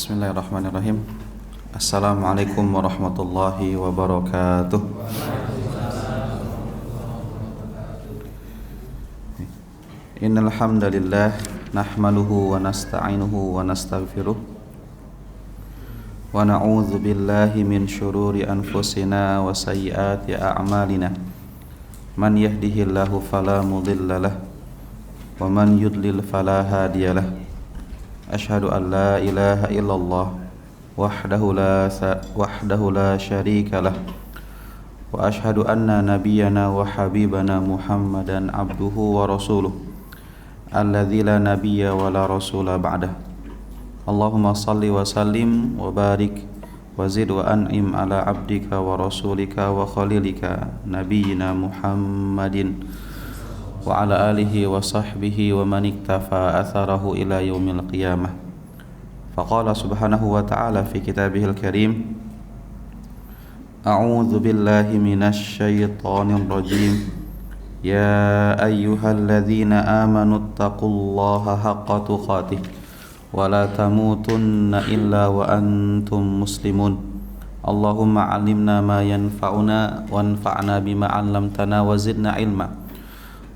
Bismillahirrahmanirrahim. Assalamualaikum warahmatullahi wabarakatuh. Innal hamdalillah nahmaduhu wa nasta'inuhu wa nastaghfiruh wa na'udzu billahi min syururi anfusina wa sayyiati a'malina. Man yahdihillahu fala mudhillalah wa man yudlil fala hadiyalah. Asyhadu an la ilaha illallah wahdahu la syarika lah wa asyhadu anna nabiyyana wa habibana Muhammadan abduhu wa rasuluh alladzi la nabiyya wa la rasula ba'dah. Allahumma salli wa sallim wa barik wa zid wa an'im ala abdika wa rasulika wa khalilika nabiyyina Muhammadin wa ala alihi wa sahbihi wa man iktafa atharahu ila yaumil qiyamah. Faqala subhanahu wa ta'ala fi kitabihil karim, a'udzu billahi minasy syaithanir rajim. Ya ayyuhalladzina amanu taqullaha haqqa tuqatih wa la tamutunna illa wa antum muslimun. Allahumma 'allimna ma yanfa'una wanfa'na bima 'allamtana wa zidna ilma.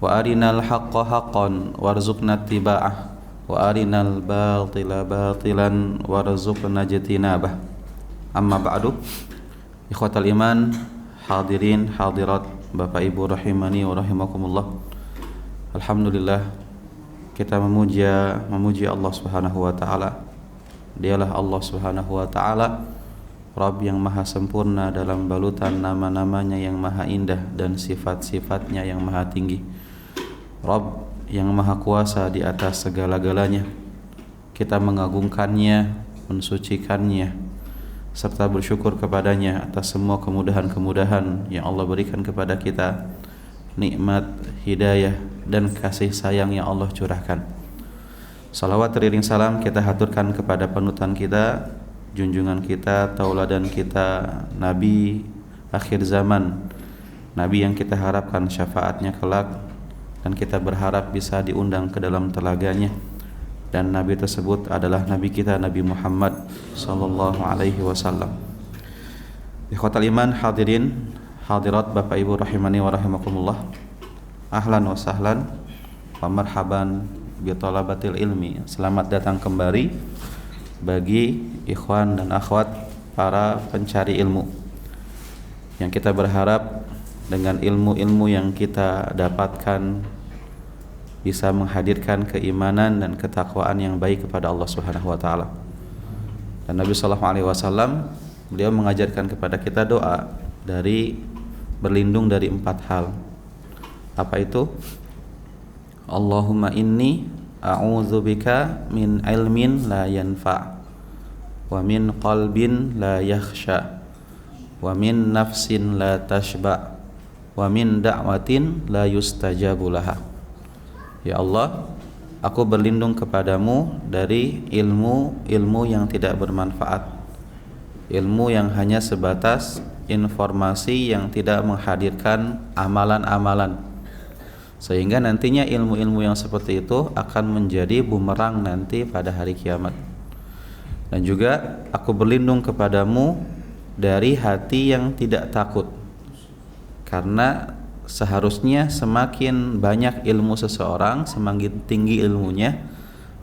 Wa arinal haqqa haqqan warzuqna ittiba'ah wa arinal batila batilan warzuqna ijtinabah. Amma ba'du. Ikhwatal iman, hadirin hadirat, Bapak Ibu rahimani wa rahimakumullah. Alhamdulillah, kita memuji Allah Subhanahu wa taala. Dialah Allah Subhanahu wa taala, Rabb yang maha sempurna dalam balutan nama-namanya yang maha indah dan sifat-sifatnya yang maha tinggi. Rabb yang maha kuasa di atas segala-galanya. Kita mengagungkannya, mensucikannya, serta bersyukur kepadanya atas semua kemudahan-kemudahan yang Allah berikan kepada kita, nikmat, hidayah, dan kasih sayang yang Allah curahkan. Salawat teriring salam kita haturkan kepada panutan kita, junjungan kita, tauladan kita, Nabi akhir zaman, Nabi yang kita harapkan syafaatnya kelak, dan kita berharap bisa diundang ke dalam telaganya. Dan Nabi tersebut adalah Nabi kita, Nabi Muhammad sallallahu alaihi wasallam. Ikhwatal iman, hadirin hadirat, Bapak Ibu rahimani wa rahimakumullah. Ahlan wa sahlan wa marhaban bi talabatil ilmi. Selamat datang kembali bagi ikhwan dan akhwat para pencari ilmu, yang kita berharap dengan ilmu-ilmu yang kita dapatkan bisa menghadirkan keimanan dan ketakwaan yang baik kepada Allah Subhanahu wa taala. Dan Nabi sallallahu alaihi wasallam, beliau mengajarkan kepada kita doa dari berlindung dari 4 hal. Apa itu? Allahumma inni a'udzubika min ilmin la yanfa' wa min qalbin la yakhsha wa min nafsin la tashba' wa min da'watin la yustajabu laha. Ya Allah, aku berlindung kepadamu dari ilmu yang tidak bermanfaat, ilmu yang hanya sebatas informasi yang tidak menghadirkan amalan-amalan, sehingga nantinya ilmu-ilmu yang seperti itu akan menjadi bumerang nanti pada hari kiamat. Dan juga aku berlindung kepadamu dari hati yang tidak takut, karena seharusnya semakin banyak ilmu seseorang, semakin tinggi ilmunya,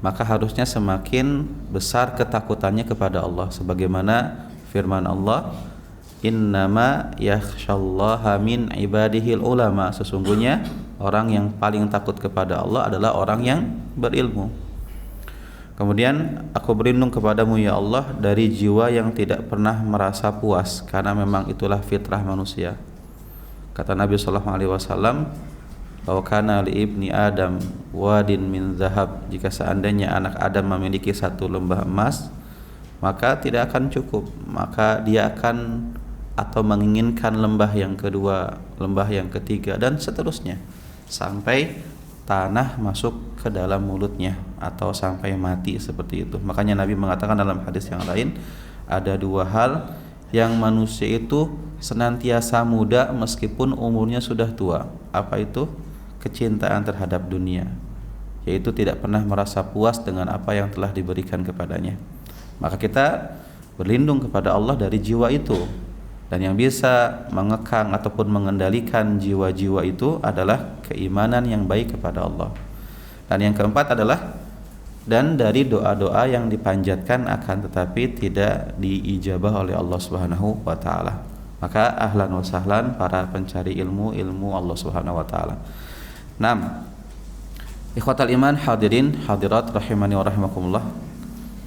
maka harusnya semakin besar ketakutannya kepada Allah, sebagaimana firman Allah, innama yakhsyallaha min ibadihil ulama. Sesungguhnya orang yang paling takut kepada Allah adalah orang yang berilmu. Kemudian aku berlindung kepadamu ya Allah dari jiwa yang tidak pernah merasa puas, karena memang itulah fitrah manusia. Kata Nabi sallallahu alaihi wasallam, bahwa kana li ibni Adam wadin min zahab, jika seandainya anak Adam memiliki 1 lembah emas, maka tidak akan cukup, maka dia akan atau menginginkan lembah yang kedua, lembah yang ketiga, dan seterusnya sampai tanah masuk ke dalam mulutnya atau sampai mati seperti itu. Makanya Nabi mengatakan dalam hadis yang lain, ada 2 hal yang manusia itu senantiasa muda meskipun umurnya sudah tua. Apa itu? Kecintaan terhadap dunia, yaitu tidak pernah merasa puas dengan apa yang telah diberikan kepadanya. Maka kita berlindung kepada Allah dari jiwa itu. Dan yang bisa mengekang ataupun mengendalikan jiwa-jiwa itu adalah keimanan yang baik kepada Allah. Dan yang keempat adalah dan dari doa-doa yang dipanjatkan akan tetapi tidak diijabah oleh Allah Subhanahu wa taala. Maka ahlan wa sahlan para pencari ilmu Allah Subhanahu wa taala. 6. Ikhwatal iman hadirin hadirat rahimani wa rahimakumullah.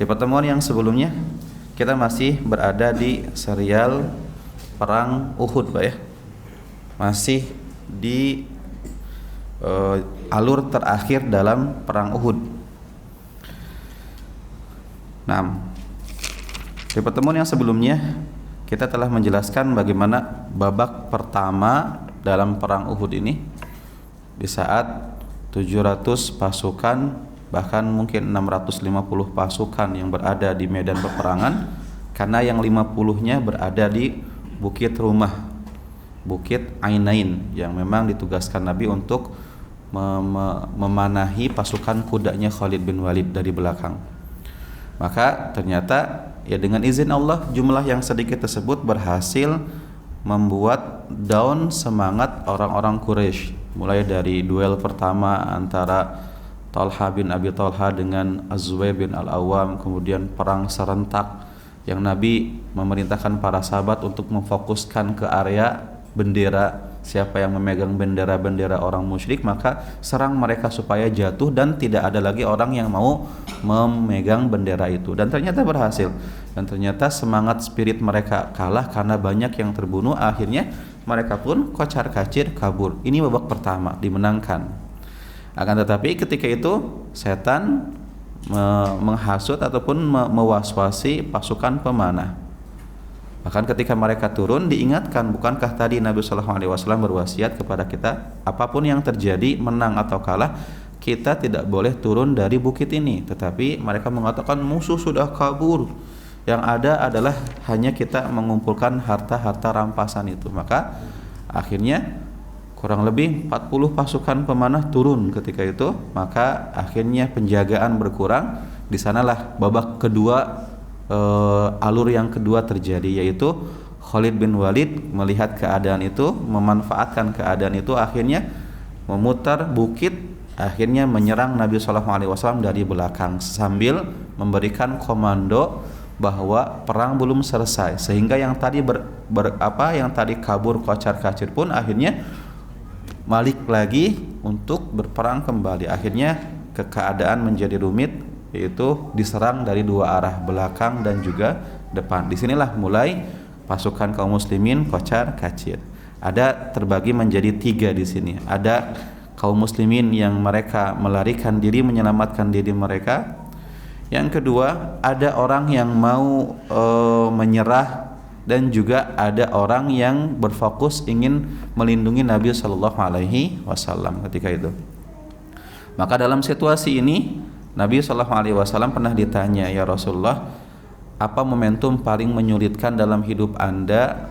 Di pertemuan yang sebelumnya kita masih berada di serial perang Uhud, Pak ya. Masih di alur terakhir dalam perang Uhud. Nah, di pertemuan yang sebelumnya kita telah menjelaskan bagaimana babak pertama dalam perang Uhud ini di saat 700 pasukan bahkan mungkin 650 pasukan yang berada di medan peperangan, karena yang 50-nya berada di Bukit Rumah, Bukit Ainain, yang memang ditugaskan Nabi untuk memanahi pasukan kudanya Khalid bin Walid dari belakang. Maka ternyata ya dengan izin Allah jumlah yang sedikit tersebut berhasil membuat down semangat orang-orang Quraisy, mulai dari duel pertama antara Talha bin Abi Talha dengan Az-Zubair bin Al-Awwam, kemudian perang serentak yang Nabi memerintahkan para sahabat untuk memfokuskan ke area bendera. Siapa yang memegang bendera-bendera orang musyrik, maka serang mereka supaya jatuh dan tidak ada lagi orang yang mau memegang bendera itu. Dan ternyata berhasil. Dan ternyata semangat spirit mereka kalah karena banyak yang terbunuh. Akhirnya mereka pun kocar-kacir kabur. Ini babak pertama, dimenangkan. Akan tetapi ketika itu setan menghasut ataupun mewaswasi pasukan pemanah. Bahkan ketika mereka turun diingatkan, bukankah tadi Nabi SAW berwasiat kepada kita, apapun yang terjadi, menang atau kalah, kita tidak boleh turun dari bukit ini. Tetapi mereka mengatakan musuh sudah kabur, yang ada adalah hanya kita mengumpulkan harta-harta rampasan itu. Maka akhirnya kurang lebih 40 pasukan pemanah turun ketika itu. Maka akhirnya penjagaan berkurang. Di sanalah babak kedua, alur yang kedua terjadi, yaitu Khalid bin Walid melihat keadaan itu, memanfaatkan keadaan itu, akhirnya memutar bukit, akhirnya menyerang Nabi SAW dari belakang sambil memberikan komando bahwa perang belum selesai, sehingga yang tadi yang tadi kabur kocar-kacir pun akhirnya balik lagi untuk berperang kembali. Akhirnya keadaan menjadi rumit, yaitu diserang dari dua arah, belakang dan juga depan. Disinilah mulai pasukan kaum muslimin kocar-kacir. Ada terbagi menjadi 3 di sini. Ada kaum muslimin yang mereka melarikan diri, menyelamatkan diri mereka. Yang kedua, ada orang yang mau menyerah, dan juga ada orang yang berfokus ingin melindungi Nabi Shallallahu Alaihi Wasallam ketika itu. Maka dalam situasi ini Nabi SAW pernah ditanya, ya Rasulullah, apa momentum paling menyulitkan dalam hidup Anda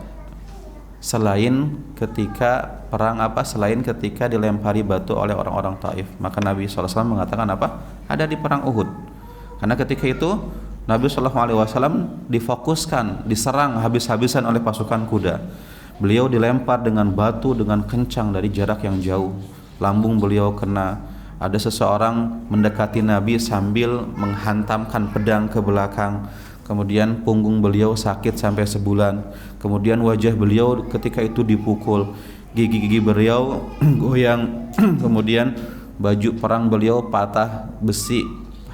selain ketika perang selain ketika dilempari batu oleh orang-orang Taif? Maka Nabi SAW mengatakan apa? Ada di perang Uhud. Karena ketika itu Nabi SAW difokuskan, diserang habis-habisan oleh pasukan kuda. Beliau dilempar dengan batu dengan kencang dari jarak yang jauh. Lambung beliau kena. Ada seseorang mendekati Nabi sambil menghantamkan pedang ke belakang. Kemudian punggung beliau sakit sampai sebulan. Kemudian wajah beliau ketika itu dipukul. Gigi-gigi beliau goyang. Kemudian baju perang beliau patah, besi,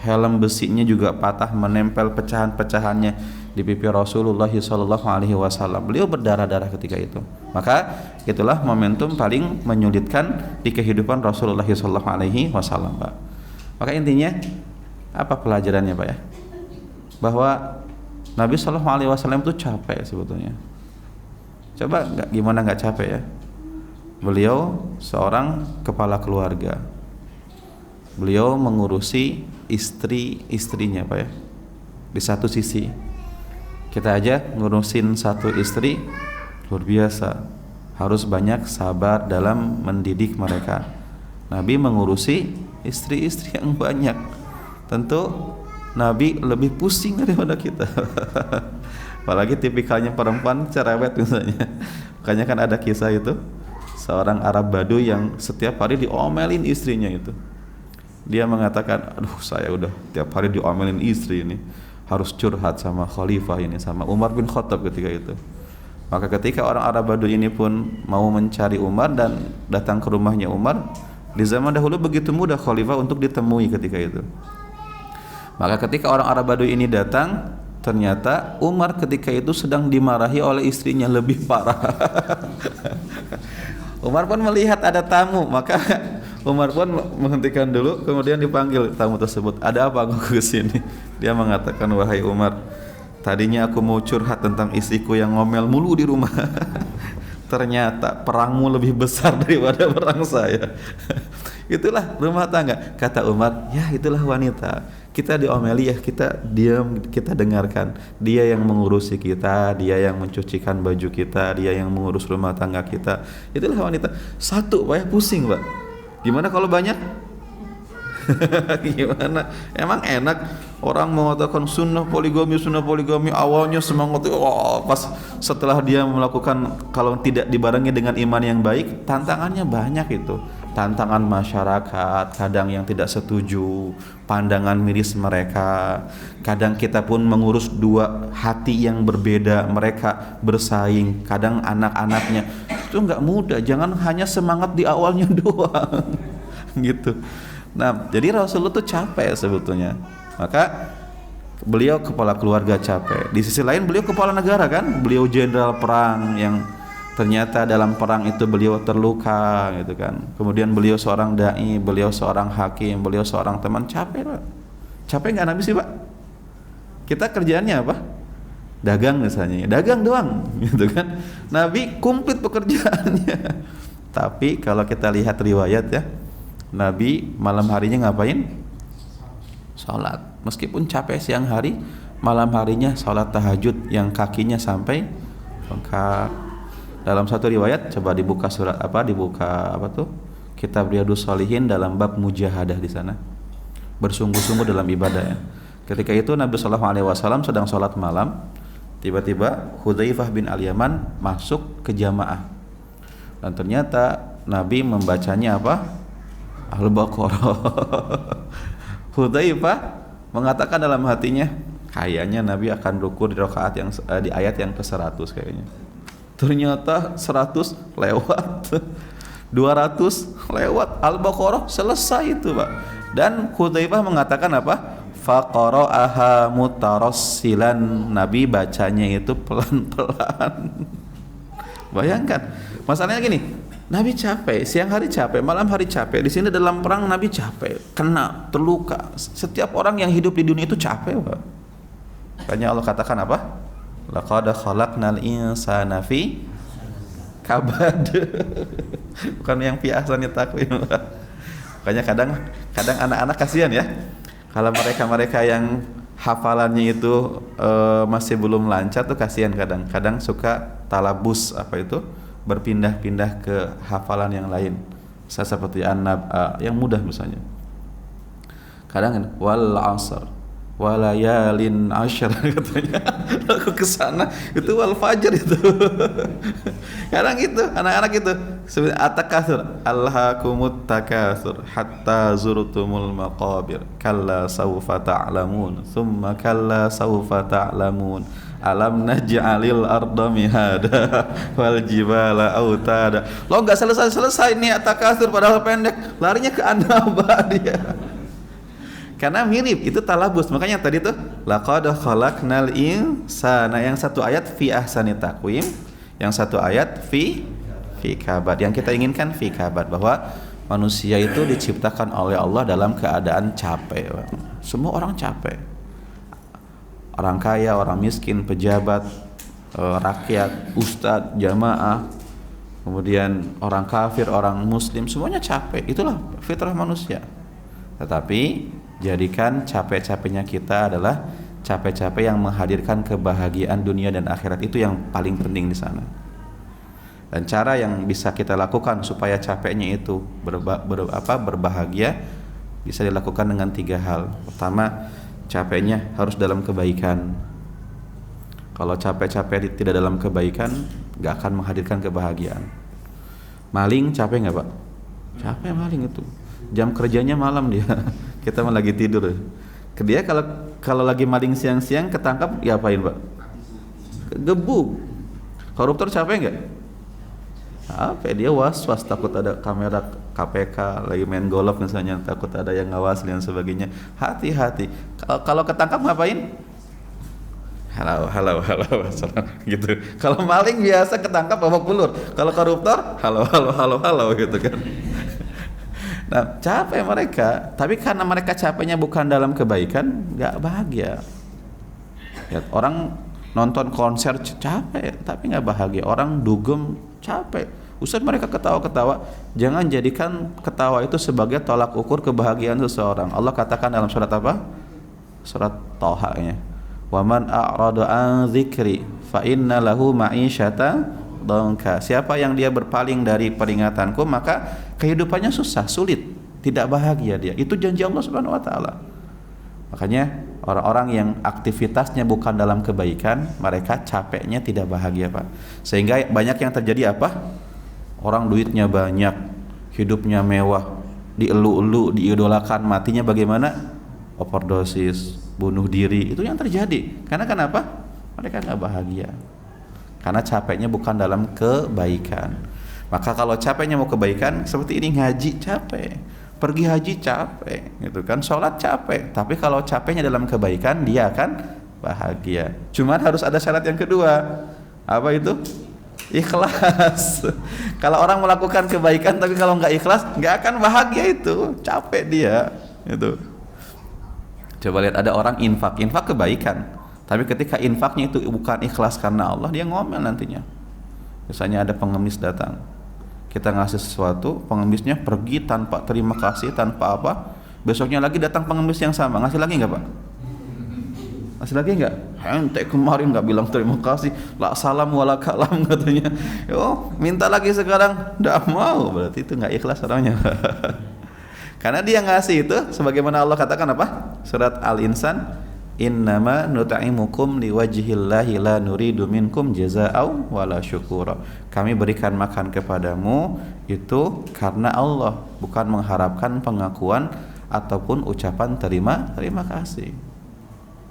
helm besinya juga patah, menempel pecahan-pecahannya di pipi Rasulullah SAW. Beliau berdarah-darah ketika itu. Maka itulah momentum paling menyulitkan di kehidupan Rasulullah SAW, Pak. Maka intinya apa pelajarannya, Pak ya? Bahwa Nabi SAW itu capek sebetulnya. Coba gimana nggak capek ya? Beliau seorang kepala keluarga. Beliau mengurusi istri-istrinya, Pak ya. Di satu sisi kita aja ngurusin satu istri luar biasa, harus banyak sabar dalam mendidik mereka. Nabi mengurusi istri-istri yang banyak, tentu Nabi lebih pusing daripada kita. Apalagi tipikalnya perempuan cerewet misalnya. Makanya kan ada kisah itu, seorang Arab Baduy yang setiap hari diomelin istrinya itu. Dia mengatakan, aduh saya udah tiap hari diomelin istri ini, harus curhat sama khalifah ini, sama Umar bin Khattab ketika itu. Maka ketika orang Arab Baduy ini pun mau mencari Umar dan datang ke rumahnya Umar, di zaman dahulu begitu mudah khalifah untuk ditemui ketika itu. Maka ketika orang Arab Baduy ini datang, ternyata Umar ketika itu sedang dimarahi oleh istrinya lebih parah. Umar pun melihat ada tamu, maka Umar pun menghentikan dulu, kemudian dipanggil tamu tersebut. Ada apa aku kesini? Dia mengatakan, wahai Umar, tadinya aku mau curhat tentang istriku yang ngomel mulu di rumah. Ternyata perangmu lebih besar daripada perang saya. Itulah rumah tangga. Kata Umar, ya itulah wanita. Kita diomeli ya, kita diam, kita dengarkan. Dia yang mengurusi kita, dia yang mencucikan baju kita, dia yang mengurus rumah tangga kita. Itulah wanita. Satu, Pak, ya pusing, Pak. Gimana kalau banyak? Gimana? Emang enak orang mengatakan sunnah poligami, awalnya semangat, pas setelah dia melakukan, kalau tidak dibarengi dengan iman yang baik, tantangannya banyak itu. Tantangan masyarakat, kadang yang tidak setuju, pandangan miris mereka, kadang kita pun mengurus dua hati yang berbeda, mereka bersaing, kadang anak-anaknya, itu nggak mudah. Jangan hanya semangat di awalnya doang. Gitu. Nah, jadi Rasulullah tuh capek sebetulnya. Maka beliau kepala keluarga capek. Di sisi lain beliau kepala negara kan, beliau jenderal perang yang ternyata dalam perang itu beliau terluka gitu kan. Kemudian beliau seorang dai, beliau seorang hakim, beliau seorang teman. Capek, Pak. Capek nggak Nabi sih, Pak? Kita kerjaannya apa? Dagang misalnya, dagang doang gitu kan. Nabi komplit pekerjaannya. Tapi kalau kita lihat riwayat ya, Nabi malam harinya ngapain? Salat. Meskipun capek siang hari, malam harinya salat tahajud yang kakinya sampai bengkak. Dalam satu riwayat, coba dibuka surat apa? Dibuka apa tuh? Kitab Riyadhus Shalihin dalam bab mujahadah di sana. Bersungguh-sungguh dalam ibadah ya. Ketika itu Nabi sallallahu alaihi wasallam sedang salat malam, tiba-tiba Hudzaifah bin Al-Yaman masuk ke jamaah. Dan ternyata Nabi membacanya apa? Al-Baqarah. Hudzaifah mengatakan dalam hatinya, kayaknya Nabi akan ruku di rakaat yang di ayat yang ke-100 kayaknya. Ternyata 100 lewat. 200 lewat, Al-Baqarah selesai itu, Pak. Dan Hudzaifah mengatakan apa? Faqara'aha mutarassilan. Nabi bacanya itu pelan-pelan. Bayangkan, masalahnya gini, Nabi capek, siang hari capek, malam hari capek. Di sini dalam perang Nabi capek, kena, terluka. Setiap orang yang hidup di dunia itu capek, Pak. Makanya Allah katakan apa? Laqad khalaqnal insana fi kabad. Bukan yang fi ahsani taqwim. Makanya kadang anak-anak kasihan ya. Kalau mereka yang hafalannya itu masih belum lancar tuh kasihan kadang. Kadang suka talabus apa itu? Berpindah-pindah ke hafalan yang lain. Seperti yang mudah misalnya. Kadang wal asr walayalin asyr katanya. Aku kesana itu wal fajr itu. Kadang itu anak-anak itu at-takatsur, alhaakumut takatsur hatta zurtumul maqabir kalla sawfa ta'lamun thumma kalla sawfa ta'lamun alam naj'alil arda mihada wal jibala autada. Lo enggak selesai nih at-takatsur padahal pendek, larinya ke An-Naba dia. Karena mirip, itu talabus. Makanya tadi tuh laqad khalaqnal insana, yang satu ayat fi ahsani taqwim, yang satu ayat fi kabad. Yang kita inginkan fi kabad, bahwa manusia itu diciptakan oleh Allah dalam keadaan capek. Semua orang capek. Orang kaya, orang miskin, pejabat, rakyat, ustadz, jamaah, kemudian orang kafir, orang muslim, semuanya capek. Itulah fitrah manusia. Tetapi jadikan capek-capeknya kita adalah capek-capek yang menghadirkan kebahagiaan dunia dan akhirat. Itu yang paling penting di sana. Dan cara yang bisa kita lakukan supaya capeknya itu berbahagia bisa dilakukan dengan 3 hal. Pertama, capeknya harus dalam kebaikan. Kalau capek-capek tidak dalam kebaikan, nggak akan menghadirkan kebahagiaan. Maling capek nggak Pak? Capek maling itu. Jam kerjanya malam dia. Kita mah lagi tidur. Dia kalau lagi maling siang-siang ketangkap, ya apain Pak? Gebuk. Koruptor capek nggak? Capek, dia was-was, takut ada kamera KPK lagi main golf misalnya, takut ada yang ngawas dan sebagainya. Hati-hati. Kalau ketangkap ngapain? Halo gitu. Kalau maling biasa ketangkap babak belur. Kalau koruptor halo gitu kan. Nah, capek mereka, tapi karena mereka capeknya bukan dalam kebaikan, nggak bahagia. Ya, orang nonton konser capek, tapi nggak bahagia. Orang dugem capek. Ustaz, mereka ketawa-ketawa. Jangan jadikan ketawa itu sebagai tolak ukur kebahagiaan seseorang. Allah katakan dalam surat apa? Surat Thaha-nya. Wa man a'rada an dzikri fa inna lahu ma'isyata dhanka. Siapa yang dia berpaling dari peringatanku, maka kehidupannya susah, sulit, tidak bahagia dia. Itu janji Allah Subhanahu wa taala. Makanya orang-orang yang aktivitasnya bukan dalam kebaikan, mereka capeknya tidak bahagia, Pak. Sehingga banyak yang terjadi apa? Orang duitnya banyak, hidupnya mewah, dielu-elu, diidolakan, matinya bagaimana? Overdosis, bunuh diri, itu yang terjadi. Karena kenapa? Mereka nggak bahagia. Karena capeknya bukan dalam kebaikan. Maka kalau capeknya mau kebaikan, seperti ini, ngaji capek, pergi haji capek, gitu kan, sholat capek. Tapi kalau capeknya dalam kebaikan, dia akan bahagia. Cuman harus ada syarat yang kedua. Apa itu? Ikhlas. Kalau orang melakukan kebaikan tapi kalau nggak ikhlas, nggak akan bahagia, itu capek dia. Itu. Coba lihat, ada orang infak kebaikan, tapi ketika infaknya itu bukan ikhlas karena Allah, dia ngomel nantinya. Misalnya ada pengemis datang, kita ngasih sesuatu, pengemisnya pergi tanpa terima kasih, tanpa apa. Besoknya lagi datang pengemis yang sama, ngasih lagi nggak Pak? Ngasih lagi nggak? Ente kemarin nggak bilang terima kasih, la salam wala kalam katanya. Oh, minta lagi sekarang, nggak mau, berarti itu nggak ikhlas orangnya. Karena dia ngasih itu sebagaimana Allah katakan apa? Surat Al-Insan, innama nut'imukum liwajhillahi la nuridu minkum jazaa'an wala syukura. Kami berikan makan kepadamu itu karena Allah, bukan mengharapkan pengakuan ataupun ucapan terima kasih.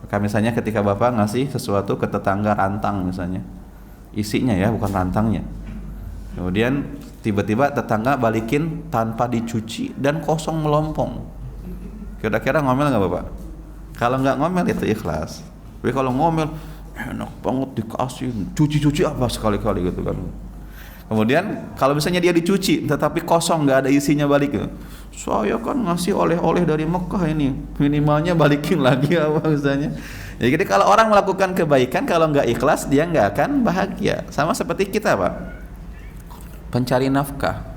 Maka misalnya ketika Bapak ngasih sesuatu ke tetangga, rantang misalnya, isinya ya, bukan rantangnya. Kemudian tiba-tiba tetangga balikin tanpa dicuci dan kosong melompong. Kira-kira ngomel nggak Bapak? Kalau nggak ngomel itu ikhlas. Tapi kalau ngomel, enak banget dikasih, cuci apa sekali-kali gitu kan. Kemudian kalau misalnya dia dicuci tetapi kosong, nggak ada isinya, balik, saya kan ngasih oleh-oleh dari Mekah ini, minimalnya balikin lagi apa misalnya. Jadi kalau orang melakukan kebaikan kalau nggak ikhlas, dia nggak akan bahagia. Sama seperti kita Pak, pencari nafkah.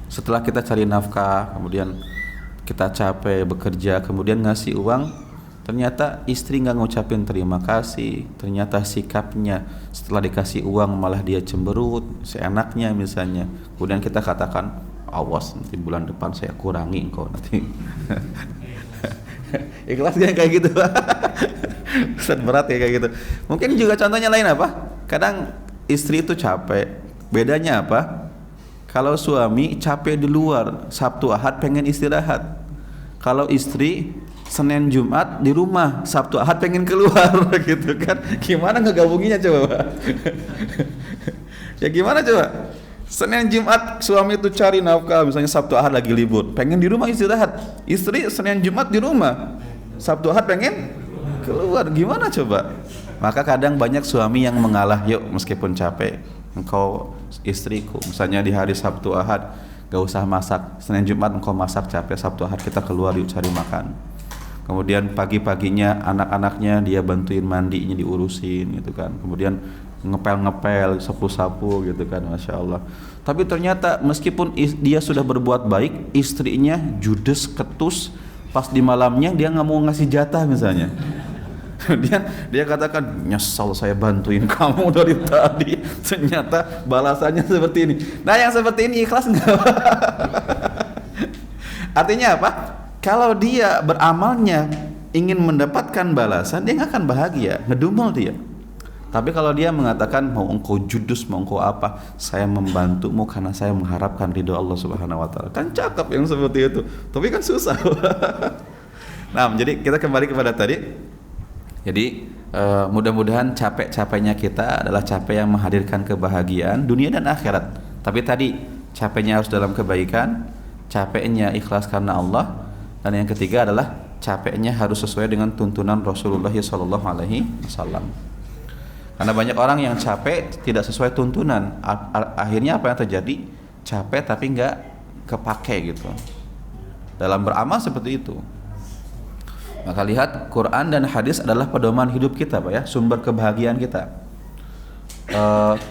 Setelah kita cari nafkah, kemudian kita capek bekerja, kemudian ngasih uang, ternyata istri nggak ngucapin terima kasih, ternyata sikapnya setelah dikasih uang malah dia cemberut, seenaknya misalnya. Kemudian kita katakan, awas nanti bulan depan saya kurangi engkau nanti. Ikhlasnya kayak gitu. Ustaz, berat ya kayak gitu. Mungkin juga contohnya lain apa? Kadang istri itu capek. Bedanya apa? Kalau suami capek di luar, Sabtu Ahad pengen istirahat. Kalau istri Senin Jumat di rumah, Sabtu Ahad pengen keluar gitu kan. Gimana ngegabunginya coba? Ya gimana coba? Senin Jumat suami itu cari nafkah, misalnya Sabtu Ahad lagi libur, pengen di rumah istirahat. Istri Senin Jumat di rumah, Sabtu Ahad pengen keluar. Gimana coba? Maka kadang banyak suami yang mengalah, yuk meskipun capek, engkau istriku, misalnya di hari Sabtu Ahad gak usah masak, Senin Jumat engkau masak, capek Sabtu Ahad kita keluar yuk cari makan. Kemudian pagi-paginya anak-anaknya dia bantuin mandinya, diurusin gitu kan. Kemudian ngepel-ngepel, sapu-sapu gitu kan, Masya Allah. Tapi ternyata meskipun dia sudah berbuat baik, istrinya judes, ketus, pas di malamnya dia nggak mau ngasih jatah misalnya. Dia katakan, nyesal saya bantuin kamu dari tadi, ternyata balasannya seperti ini. Nah yang seperti ini ikhlas nggak? Artinya apa? Kalau dia beramalnya ingin mendapatkan balasan, dia nggak akan bahagia, ngedumel dia. Tapi kalau dia mengatakan mau engkau judus, mau engkau apa, saya membantumu karena saya mengharapkan ridho Allah Subhanahu wa taala. Kan cakep yang seperti itu. Tapi kan susah. Nah, jadi kita kembali kepada tadi. Jadi mudah-mudahan capek-capeknya kita adalah capek yang menghadirkan kebahagiaan dunia dan akhirat. Tapi tadi capeknya harus dalam kebaikan, capeknya ikhlas karena Allah, dan yang ketiga adalah capeknya harus sesuai dengan tuntunan Rasulullah SAW. Karena banyak orang yang capek tidak sesuai tuntunan, akhirnya apa yang terjadi? Capek tapi nggak kepake gitu. Dalam beramal seperti itu. Maka lihat, Quran dan hadis adalah pedoman hidup kita, Pak ya, sumber kebahagiaan kita.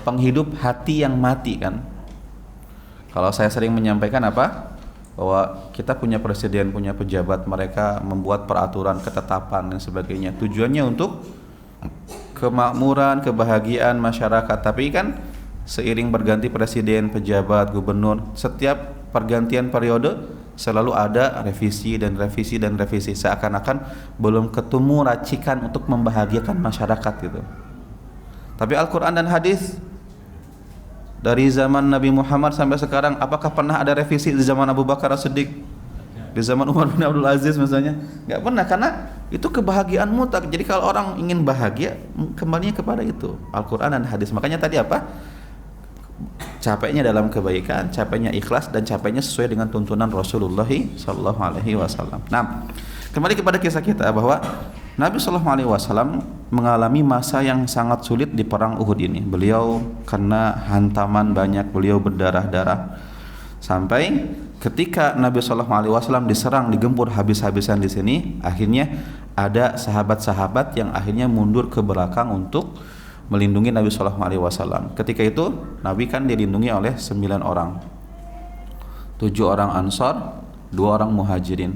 Penghidup hati yang mati kan. Kalau saya sering menyampaikan apa? Bahwa kita punya presiden, punya pejabat, mereka membuat peraturan, ketetapan dan sebagainya. Tujuannya untuk kemakmuran, kebahagiaan masyarakat. Tapi kan seiring berganti presiden, pejabat, gubernur, setiap pergantian periode selalu ada revisi dan revisi dan revisi, seakan-akan belum ketemu racikan untuk membahagiakan masyarakat gitu. Tapi Al-Quran dan hadis dari zaman Nabi Muhammad sampai sekarang, apakah pernah ada revisi di zaman Abu Bakar As-Siddiq, di zaman Umar bin Abdul Aziz misalnya? Nggak pernah, karena itu kebahagiaan mutlak. Jadi kalau orang ingin bahagia, kembalinya kepada itu, Al-Quran dan hadis. Makanya tadi apa? Capeknya dalam kebaikan, capeknya ikhlas, dan capeknya sesuai dengan tuntunan Rasulullah SAW. Nah, kembali kepada kisah kita bahwa Nabi SAW mengalami masa yang sangat sulit di perang Uhud ini. Beliau kena hantaman banyak, beliau berdarah-darah, sampai ketika Nabi SAW diserang, digempur habis-habisan di sini, akhirnya ada sahabat-sahabat yang akhirnya mundur ke belakang untuk melindungi Nabi SAW. Ketika itu Nabi kan dilindungi oleh 9 orang, 7 orang Ansar, 2 orang Muhajirin.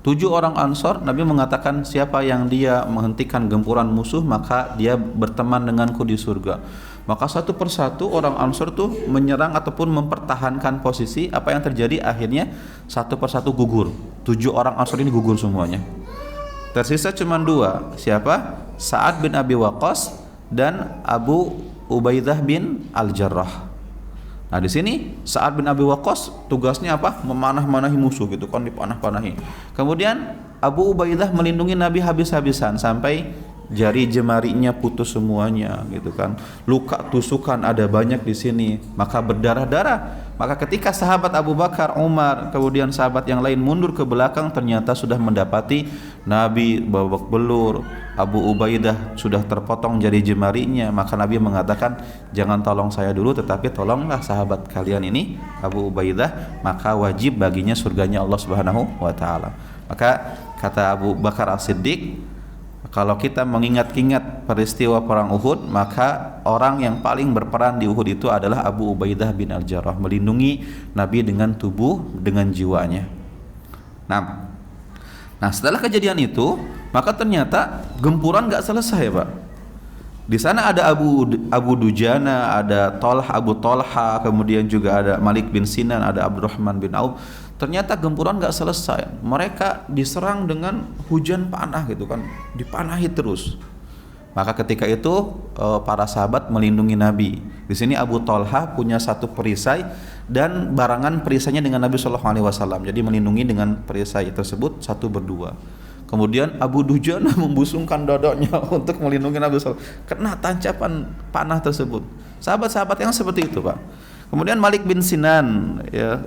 7 orang Ansar, Nabi mengatakan siapa yang dia menghentikan gempuran musuh maka dia berteman denganku di surga. Maka satu persatu orang Ansar tuh menyerang ataupun mempertahankan posisi. Apa yang terjadi? Akhirnya satu persatu gugur. 7 orang Ansar ini gugur semuanya. Tersisa cuma 2. Siapa? Sa'ad bin Abi Waqqas dan Abu Ubaidah bin Al-Jarrah. Nah, di sini Sa'ad bin Abi Waqqas tugasnya apa? Memanah-manahi musuh gitu kan, dipanah-panahi. Kemudian Abu Ubaidah melindungi Nabi habis-habisan sampai jari jemarinya putus semuanya gitu kan. Luka tusukan ada banyak di sini, maka berdarah-darah. Maka ketika sahabat Abu Bakar, Umar, kemudian sahabat yang lain mundur ke belakang, ternyata sudah mendapati Nabi babak belur, Abu Ubaidah sudah terpotong jari jemarinya. Maka Nabi mengatakan, jangan tolong saya dulu, tetapi tolonglah sahabat kalian ini, Abu Ubaidah, maka wajib baginya surganya Allah Subhanahu wa taala. Maka kata Abu Bakar As-Siddiq, kalau kita mengingat-ingat peristiwa perang Uhud, maka orang yang paling berperan di Uhud itu adalah Abu Ubaidah bin Al-Jarrah, melindungi Nabi dengan tubuh, dengan jiwanya. Nah, setelah kejadian itu, maka ternyata gempuran nggak selesai, Pak. Di sana ada Abu Dujana, ada Abu Talha, kemudian juga ada Malik bin Sinan, ada Abdurrahman bin Auf. Ternyata gempuran nggak selesai. Mereka diserang dengan hujan panah gitu kan, dipanahi terus. Maka ketika itu para sahabat melindungi Nabi. Di sini Abu Talha punya satu perisai dan barangan perisainya dengan Nabi SAW. Jadi melindungi dengan perisai tersebut satu berdua. Kemudian Abu Dujana membusungkan dadanya untuk melindungi Nabi SAW. Kena tancapan panah tersebut. Sahabat-sahabat yang seperti itu, Pak. Kemudian Malik bin Sinan, ya,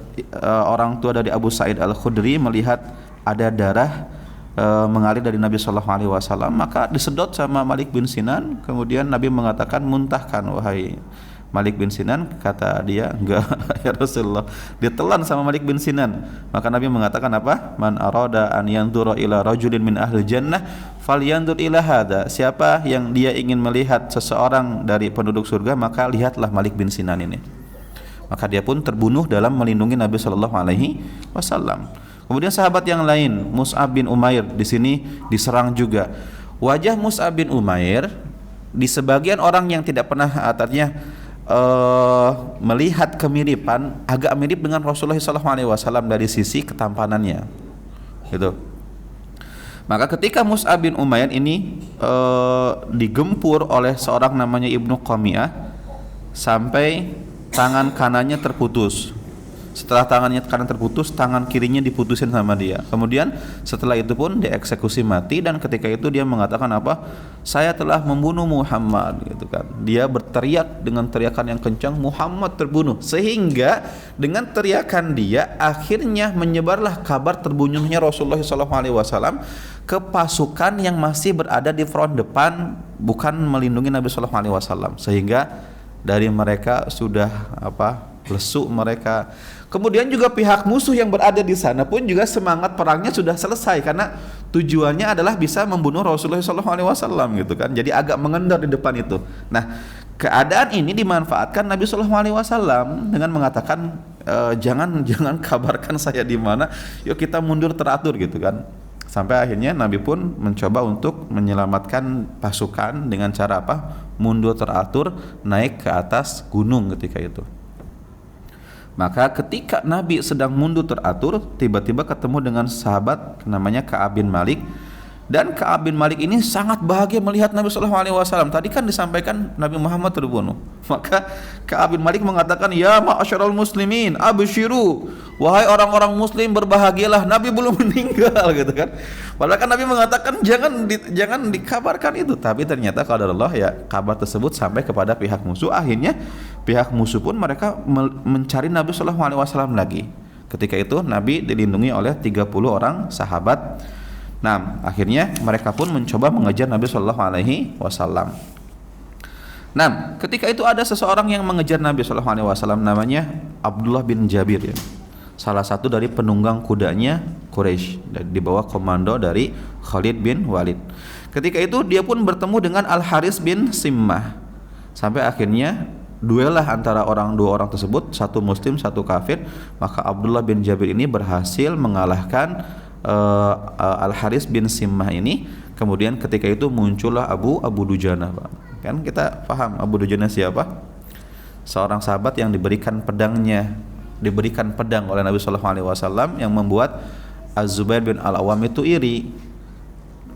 orang tua dari Abu Sa'id Al-Khudri, melihat ada darah mengalir dari Nabi SAW, maka disedot sama Malik bin Sinan. Kemudian Nabi mengatakan, muntahkan wahai Malik bin Sinan. Kata dia, enggak ya Rasulullah, ditelan sama Malik bin Sinan. Maka Nabi mengatakan apa? Man arada an yanzura ila rajulin min ahli jannah falyanzur ila hadza. Siapa yang dia ingin melihat seseorang dari penduduk surga, maka lihatlah Malik bin Sinan ini. Maka dia pun terbunuh dalam melindungi Nabi SAW. Kemudian sahabat yang lain, Mus'ab bin Umair, di sini diserang juga. Wajah Mus'ab bin Umair di sebagian orang yang tidak pernah artinya melihat kemiripan, agak mirip dengan Rasulullah SAW dari sisi ketampanannya. Gitu. Maka ketika Mus'ab bin Umair ini digempur oleh seorang namanya Ibnu Qami'ah sampai tangan kanannya terputus. Setelah tangannya kanan terputus, tangan kirinya diputusin sama dia. Kemudian setelah itu pun dieksekusi mati, dan ketika itu dia mengatakan apa? Saya telah membunuh Muhammad, gitu kan. Dia berteriak dengan teriakan yang kencang, Muhammad terbunuh. Sehingga dengan teriakan dia akhirnya menyebarlah kabar terbunuhnya Rasulullah SAW ke pasukan yang masih berada di front depan, bukan melindungi Nabi SAW. Sehingga dari mereka sudah lesu mereka. Kemudian juga pihak musuh yang berada di sana pun juga semangat perangnya sudah selesai, karena tujuannya adalah bisa membunuh Rasulullah SAW, gitu kan. Jadi agak mengendor di depan itu. Nah, keadaan ini dimanfaatkan Nabi SAW dengan mengatakan jangan kabarkan saya di mana, yuk kita mundur teratur, gitu kan. Sampai akhirnya Nabi pun mencoba untuk menyelamatkan pasukan dengan cara apa? Mundur teratur, naik ke atas gunung ketika itu. Maka ketika Nabi sedang mundur teratur, tiba-tiba ketemu dengan sahabat namanya Ka'ab bin Malik. Dan Ka'ab bin Malik ini sangat bahagia melihat Nabi SAW. Tadi kan disampaikan Nabi Muhammad terbunuh. Maka Ka'ab bin Malik mengatakan, ya ma'asyiral muslimin, absyiru, wahai orang-orang muslim berbahagialah, Nabi belum meninggal, gitu kan. Padahal kan Nabi mengatakan jangan dikabarkan itu. Tapi ternyata qadarullah, ya kabar tersebut sampai kepada pihak musuh. Akhirnya pihak musuh pun mereka mencari Nabi SAW lagi. Ketika itu Nabi dilindungi oleh 30 orang sahabat. Nah, akhirnya mereka pun mencoba mengejar Nabi SAW. Nah, ketika itu ada seseorang yang mengejar Nabi SAW, namanya Abdullah bin Jabir, ya. Salah satu dari penunggang kudanya Quraisy, di bawah komando dari Khalid bin Walid. Ketika itu dia pun bertemu dengan Al-Haris bin Simmah. Sampai akhirnya duel lah antara dua orang tersebut, satu muslim, satu kafir. Maka Abdullah bin Jabir ini berhasil mengalahkan Al-Haris bin Simmah ini. Kemudian ketika itu muncullah Abu Dujana, Pak. Kan kita paham Abu Dujana siapa? Seorang sahabat yang diberikan pedang oleh Nabi SAW, yang membuat Az-Zubair bin Al-Awwam itu iri.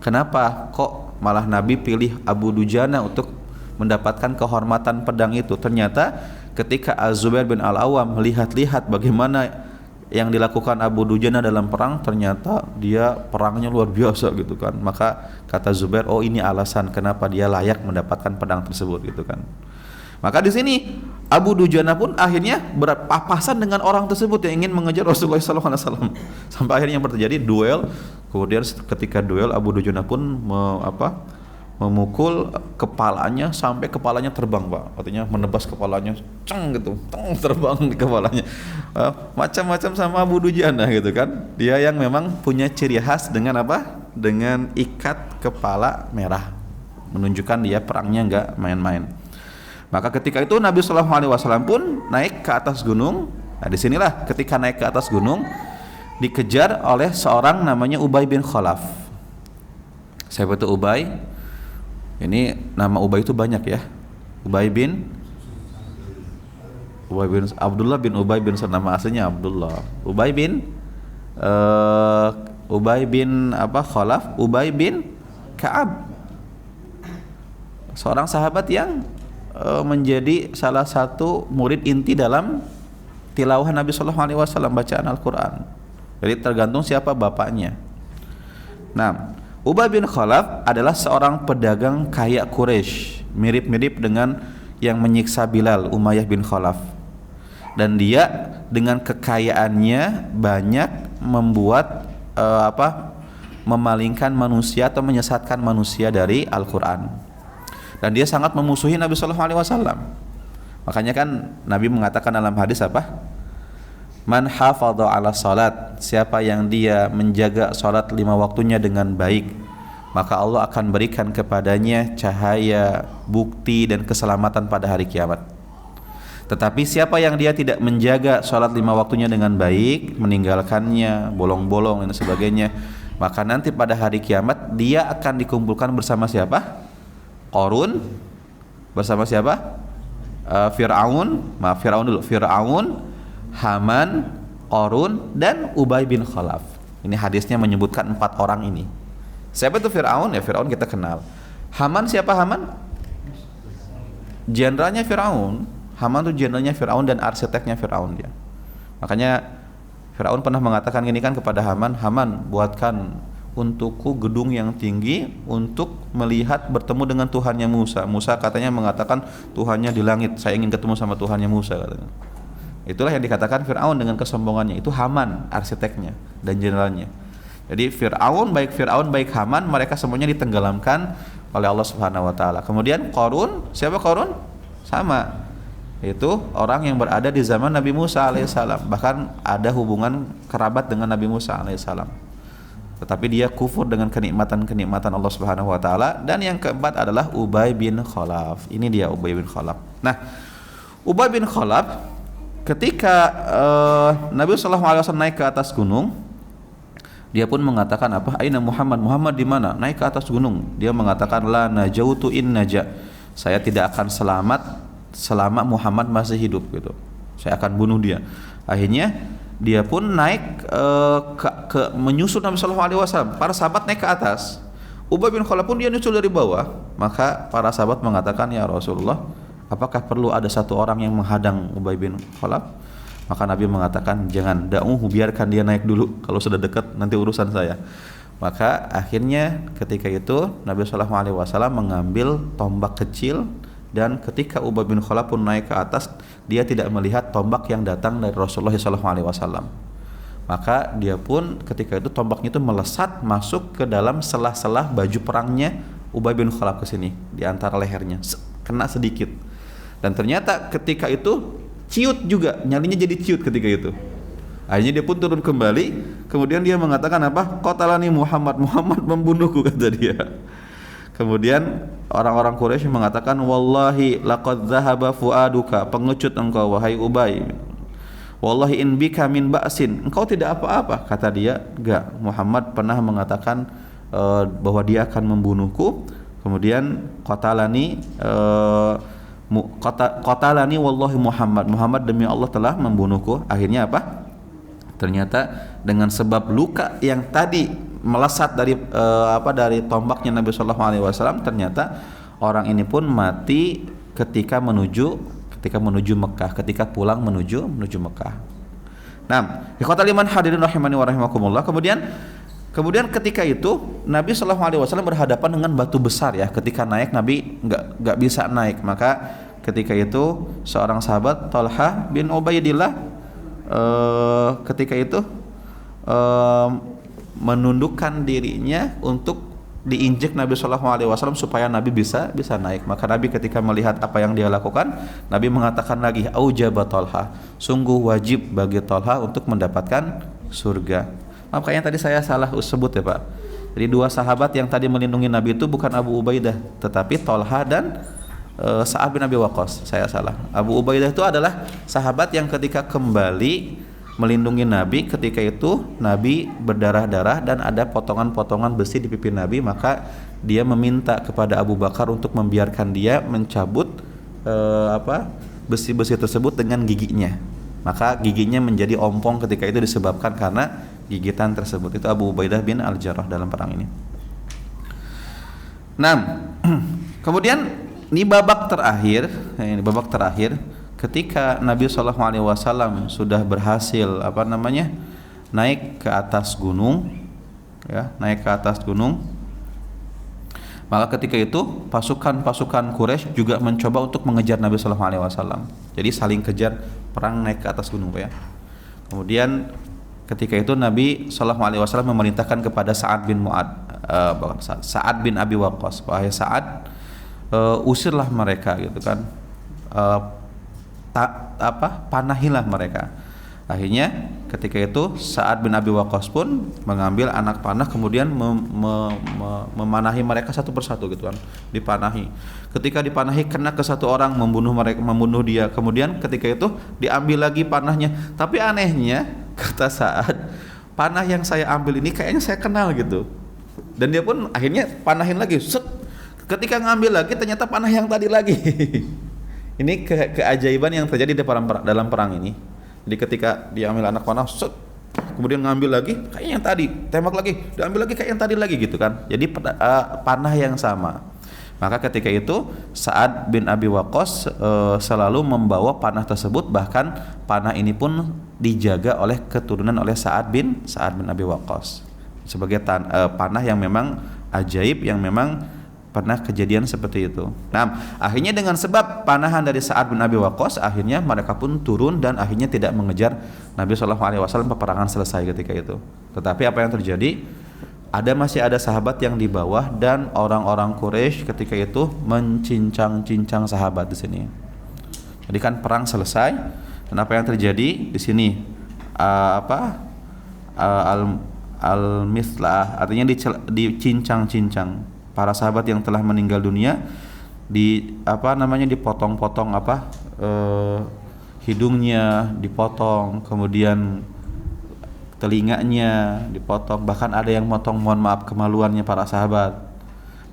Kenapa kok malah Nabi pilih Abu Dujana untuk mendapatkan kehormatan pedang itu? Ternyata ketika Az-Zubair bin Al-Awwam melihat-lihat bagaimana yang dilakukan Abu Dujana dalam perang, ternyata dia perangnya luar biasa, gitu kan. Maka kata Zubair, oh ini alasan kenapa dia layak mendapatkan pedang tersebut, gitu kan. Maka di sini Abu Dujana pun akhirnya berpapasan dengan orang tersebut yang ingin mengejar Rasulullah SAW. Sampai akhirnya terjadi duel. Kemudian ketika duel, Abu Dujana pun memukul kepalanya sampai kepalanya terbang, Pak. Artinya menebas kepalanya, terbang di kepalanya. Macam-macam sama Abu Dujana, gitu kan. Dia yang memang punya ciri khas dengan apa? Dengan ikat kepala merah, menunjukkan dia perangnya enggak main-main. Maka ketika itu Nabi SAW pun naik ke atas gunung. Nah, disinilah ketika naik ke atas gunung dikejar oleh seorang namanya Ubay bin Khalaf. Siapa itu Ubay? Ini nama Ubay itu banyak, ya. Ubay bin Abdullah bin Ubay bin, nama aslinya Abdullah. Ubay bin Khalaf, Ubay bin Ka'ab. Seorang sahabat yang menjadi salah satu murid inti dalam tilawah Nabi SAW, bacaan Al-Quran. Jadi tergantung siapa bapaknya. Nah, Ubay bin Khalaf adalah seorang pedagang kaya Quraisy, mirip-mirip dengan yang menyiksa Bilal, Umayyah bin Khalaf. Dan dia dengan kekayaannya banyak membuat memalingkan manusia atau menyesatkan manusia dari Al-Quran. Dan dia sangat memusuhi Nabi SAW. Makanya kan Nabi mengatakan dalam hadis apa? Man hafadha ala salat, siapa yang dia menjaga salat 5 waktunya dengan baik, maka Allah akan berikan kepadanya cahaya, bukti dan keselamatan pada hari kiamat. Tetapi siapa yang dia tidak menjaga salat 5 waktunya dengan baik, meninggalkannya, bolong-bolong dan sebagainya, maka nanti pada hari kiamat dia akan dikumpulkan bersama siapa? Qarun, bersama siapa? Fir'aun, Haman, Qarun dan Ubay bin Khalaf. Ini hadisnya menyebutkan 4 orang ini. Siapa itu Fir'aun? Ya Fir'aun kita kenal. Haman siapa Haman? Jenderalnya Fir'aun. Haman itu jenderalnya Fir'aun dan arsiteknya Fir'aun dia. Makanya Fir'aun pernah mengatakan gini kan kepada Haman, Haman buatkan untukku gedung yang tinggi untuk melihat bertemu dengan Tuhannya Musa. Musa katanya mengatakan Tuhannya di langit, saya ingin ketemu sama Tuhannya Musa katanya. Itulah yang dikatakan Fir'aun dengan kesombongannya. Itu Haman arsiteknya dan jenderalnya. Jadi Fir'aun baik Haman, mereka semuanya ditenggelamkan oleh Allah Subhanahu wa taala. Kemudian Qarun, siapa Qarun? Sama. Itu orang yang berada di zaman Nabi Musa alaihissalam. Bahkan ada hubungan kerabat dengan Nabi Musa alaihissalam. Tetapi dia kufur dengan kenikmatan Allah Subhanahu wa taala. Dan yang keempat adalah Ubay bin Khalaf. Ini dia Ubay bin Khalaf. Nah, Ubay bin Khalaf ketika Nabi sallallahu alaihi wasallam naik ke atas gunung, dia pun mengatakan apa? Aina Muhammad? Muhammad di mana? Naik ke atas gunung. Dia mengatakan la najautu in naja. Saya tidak akan selamat selama Muhammad masih hidup gitu. Saya akan bunuh dia. Akhirnya dia pun naik ke menyusul Nabi sallallahu alaihi wasallam. Para sahabat naik ke atas. Ubay bin Khalaf pun dia nyusul dari bawah. Maka para sahabat mengatakan, "Ya Rasulullah, apakah perlu ada satu orang yang menghadang Ubay bin Khalaf?" Maka Nabi mengatakan, jangan, biarkan dia naik dulu, kalau sudah dekat nanti urusan saya. Maka akhirnya ketika itu Nabi SAW mengambil tombak kecil, dan ketika Ubay bin Khalaf pun naik ke atas, dia tidak melihat tombak yang datang dari Rasulullah SAW. Maka dia pun ketika itu tombaknya itu melesat masuk ke dalam selah-selah baju perangnya Ubay bin Khalaf ke sini, di antara lehernya, kena sedikit. Dan ternyata ketika itu ciut juga, nyalinya jadi ciut ketika itu. Akhirnya dia pun turun kembali. Kemudian dia mengatakan apa? Qatalani Muhammad, Muhammad membunuhku, kata dia. Kemudian orang-orang Quraisy mengatakan, wallahi laqad dhahaba fuaduka, pengecut engkau wahai Ubay. Wallahi in bika min ba'sin, engkau tidak apa-apa. Kata dia, enggak, Muhammad pernah mengatakan bahwa dia akan membunuhku. Kemudian qatalani qatalani wallahi Muhammad demi Allah telah membunuhku. Akhirnya apa? Ternyata dengan sebab luka yang tadi melesat dari dari tombaknya Nabi sallallahu alaihi wasallam, ternyata orang ini pun mati ketika menuju Mekah, ketika pulang menuju Mekah. Nah, ikhwatal iman hadirin rahimani wa rahimakumullah. Kemudian ketika itu Nabi sallallahu alaihi wasallam berhadapan dengan batu besar ya. Ketika naik Nabi enggak bisa naik. Maka ketika itu seorang sahabat Talha bin Ubaidillah ketika itu menundukkan dirinya untuk diinjek Nabi sallallahu alaihi wasallam supaya Nabi bisa naik. Maka Nabi ketika melihat apa yang dia lakukan, Nabi mengatakan lagi, aujaba Talha, sungguh wajib bagi Talha untuk mendapatkan surga. Makanya tadi saya salah sebut ya Pak. Jadi dua sahabat yang tadi melindungi Nabi itu bukan Abu Ubaidah, tetapi Talha dan Sa'ad bin Abi Waqqas. Saya salah. Abu Ubaidah itu adalah sahabat yang ketika kembali melindungi Nabi, ketika itu Nabi berdarah-darah dan ada potongan-potongan besi di pipi Nabi, maka dia meminta kepada Abu Bakar untuk membiarkan dia mencabut besi-besi tersebut dengan giginya. Maka giginya menjadi ompong ketika itu disebabkan karena gigitan tersebut. Itu Abu Ubaidah bin Al-Jarrah dalam perang ini. Nah, kemudian ini babak terakhir ketika Nabi SAW sudah berhasil naik ke atas gunung, maka ketika itu pasukan Quraisy juga mencoba untuk mengejar Nabi SAW. Jadi saling kejar, perang naik ke atas gunung, Pak ya. Kemudian ketika itu Nabi SAW memerintahkan kepada Sa'ad bin Abi Waqqas, wahai Sa'ad, usirlah mereka gitu kan, panahilah mereka. Akhirnya ketika itu Sa'ad bin Abi Waqqas pun mengambil anak panah, kemudian memanahi mereka satu persatu gitu kan, dipanahi. Ketika dipanahi kena ke satu orang, membunuh dia. Kemudian ketika itu diambil lagi panahnya. Tapi anehnya kata Sa'ad, panah yang saya ambil ini kayaknya saya kenal gitu. Dan dia pun akhirnya panahin lagi. Ketika ngambil lagi ternyata panah yang tadi lagi. Ini keajaiban yang terjadi dalam perang ini. Jadi ketika dia ambil anak panah, kemudian ngambil lagi kayak yang tadi, tembak lagi, diambil lagi kayak yang tadi lagi gitu kan. Jadi panah yang sama. Maka ketika itu Sa'ad bin Abi Waqqas selalu membawa panah tersebut, bahkan panah ini pun dijaga oleh keturunan oleh Sa'ad bin Abi Waqqas sebagai panah yang memang ajaib, yang memang pernah kejadian seperti itu. Nah, akhirnya dengan sebab panahan dari Sa'ad bin Abi Waqqas, akhirnya mereka pun turun dan akhirnya tidak mengejar Nabi SAW. Peperangan selesai ketika itu. Tetapi apa yang terjadi? Masih ada sahabat yang di bawah, dan orang-orang Quraisy ketika itu mencincang-cincang sahabat di sini. Jadi kan perang selesai, dan apa yang terjadi di sini? Al-mislah, artinya dicincang-cincang para sahabat yang telah meninggal dunia, dipotong-potong hidungnya dipotong, kemudian telinganya dipotong, bahkan ada yang motong, mohon maaf, kemaluannya para sahabat,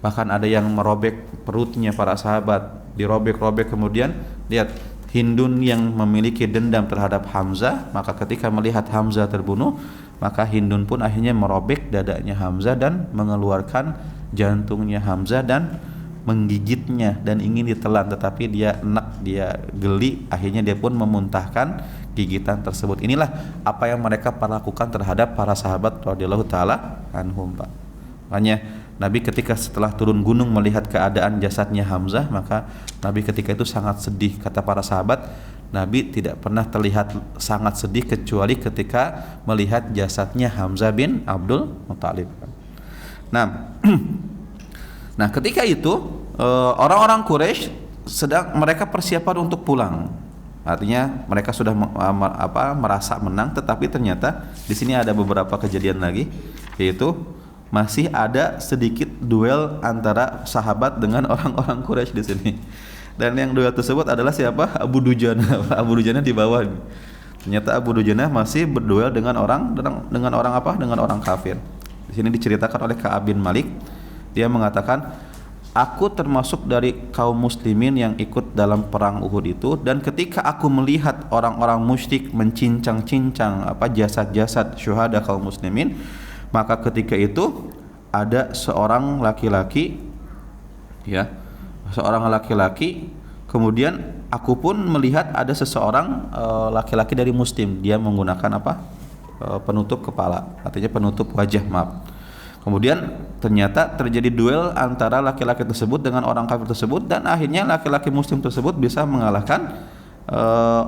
bahkan ada yang merobek perutnya para sahabat, dirobek-robek. Kemudian lihat, Hindun yang memiliki dendam terhadap Hamzah, maka ketika melihat Hamzah terbunuh, maka Hindun pun akhirnya merobek dadanya Hamzah dan mengeluarkan jantungnya Hamzah dan menggigitnya dan ingin ditelan, tetapi dia enak, dia geli, akhirnya dia pun memuntahkan gigitan tersebut. Inilah apa yang mereka lakukan terhadap para sahabat radhiyallahu taala anhum, Pak. Makanya Nabi ketika setelah turun gunung melihat keadaan jasadnya Hamzah, maka Nabi ketika itu sangat sedih. Kata para sahabat, Nabi tidak pernah terlihat sangat sedih kecuali ketika melihat jasadnya Hamzah bin Abdul Muttalib. Nah, ketika itu orang-orang Quraisy mereka persiapan untuk pulang. Artinya mereka sudah merasa menang, tetapi ternyata di sini ada beberapa kejadian lagi, yaitu masih ada sedikit duel antara sahabat dengan orang-orang Quraisy di sini. Dan yang duel tersebut adalah siapa? Abu Dujana. Abu Dujana di bawah. Ternyata Abu Dujana masih berduel dengan orang kafir. Di sini diceritakan oleh Ka'ab bin Malik. Dia mengatakan, aku termasuk dari kaum muslimin yang ikut dalam perang Uhud itu, dan ketika aku melihat orang-orang musyrik mencincang-cincang jasad-jasad syuhada kaum muslimin, maka ketika itu ada seorang laki-laki, kemudian aku pun melihat ada seseorang laki-laki dari muslim, dia menggunakan penutup kepala, artinya penutup wajah, maaf. Kemudian ternyata terjadi duel antara laki-laki tersebut dengan orang kafir tersebut, dan akhirnya laki-laki muslim tersebut bisa mengalahkan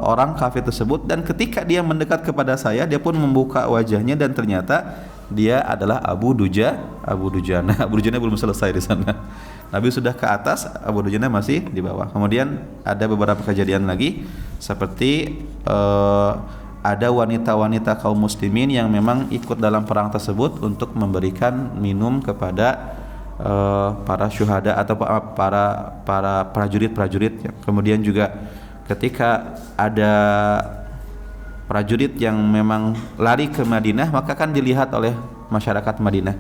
orang kafir tersebut. Dan ketika dia mendekat kepada saya, dia pun membuka wajahnya, dan ternyata dia adalah Abu Dujana. Abu Dujana belum selesai di sana. Nabi sudah ke atas, Abu Dujana masih di bawah. Kemudian ada beberapa kejadian lagi, seperti ada wanita-wanita kaum muslimin yang memang ikut dalam perang tersebut untuk memberikan minum kepada para syuhada atau para prajurit-prajurit. Kemudian juga ketika ada prajurit yang memang lari ke Madinah, maka kan dilihat oleh masyarakat Madinah.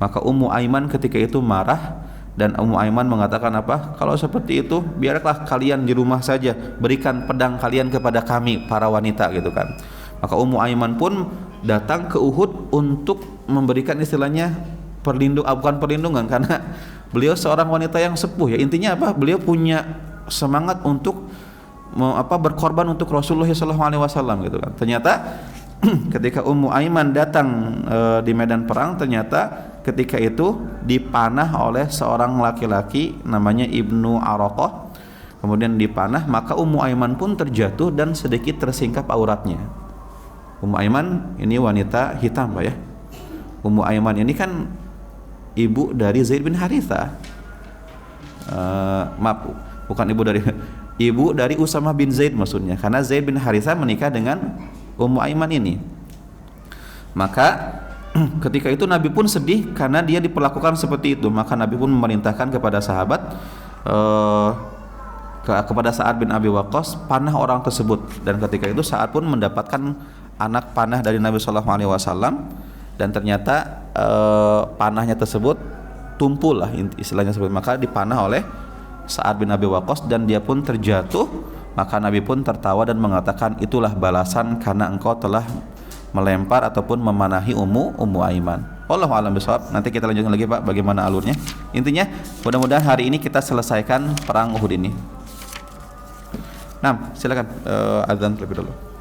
Maka Ummu Aiman ketika itu marah, dan Ummu Aiman mengatakan kalau seperti itu biarlah kalian di rumah saja, berikan pedang kalian kepada kami para wanita gitu kan. Maka Ummu Aiman pun datang ke Uhud untuk memberikan istilahnya bukan perlindungan, karena beliau seorang wanita yang sepuh, ya intinya beliau punya semangat untuk berkorban untuk Rasulullah SAW gitu kan. Ternyata ketika Ummu Aiman datang di medan perang, ternyata ketika itu dipanah oleh seorang laki-laki namanya Ibnu Araqah. Kemudian dipanah, maka Ummu Aiman pun terjatuh dan sedikit tersingkap auratnya. Ummu Aiman ini wanita hitam, Pak ya. Ummu Aiman ini kan ibu dari Zaid bin Haritha. Bukan ibu dari Usamah bin Zaid maksudnya, karena Zaid bin Haritha menikah dengan Ummu Aiman ini. Maka ketika itu Nabi pun sedih karena dia diperlakukan seperti itu. Maka Nabi pun memerintahkan kepada sahabat, kepada Sa'ad bin Abi Waqqas, panah orang tersebut. Dan ketika itu Sa'ad pun mendapatkan anak panah dari Nabi SAW, dan ternyata panahnya tersebut tumpul lah istilahnya seperti. Maka dipanah oleh Sa'ad bin Abi Waqqas dan dia pun terjatuh. Maka Nabi pun tertawa dan mengatakan, itulah balasan karena engkau telah melempar ataupun memanahi Ummu Aiman. Wallahu a'lam bishawab. Nanti kita lanjutkan lagi Pak bagaimana alurnya. Intinya mudah-mudahan hari ini kita selesaikan perang Uhud ini. Nah, silakan azan terlebih dulu.